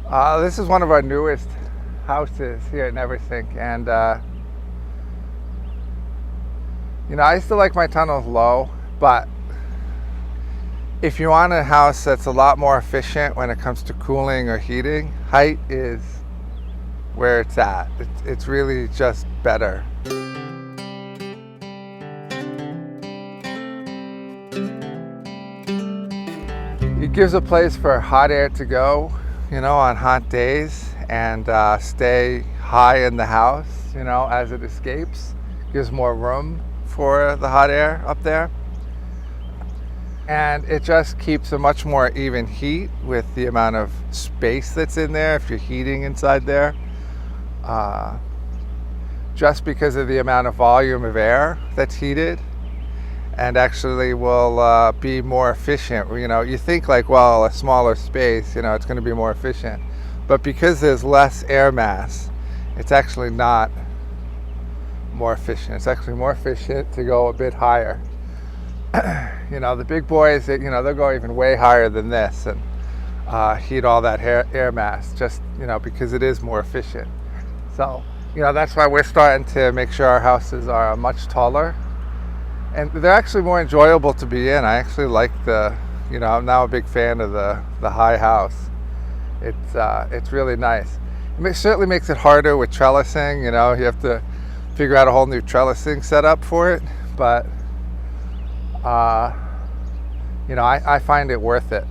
This is one of our newest houses here at Neversink, and I used to like my tunnels low, but if you want a house that's a lot more efficient when it comes to cooling or heating, height is where it's at. It's really just better. It gives a place for hot air to go, on hot days, and stay high in the house, as it escapes. Gives more room for the hot air up there. And it just keeps a much more even heat with the amount of space that's in there if you're heating inside there. Just because of the amount of volume of air that's heated, and actually will be more efficient. You think like, well, a smaller space, it's going to be more efficient. But because there's less air mass, it's actually not more efficient. It's actually more efficient to go a bit higher. The big boys, they'll go even way higher than this and heat all that air mass just, because it is more efficient. So, that's why we're starting to make sure our houses are much taller. And they're actually more enjoyable to be in. I actually like I'm now a big fan of the high house. It's really nice. It certainly makes it harder with trellising. You have to figure out a whole new trellising setup for it. But, I find it worth it.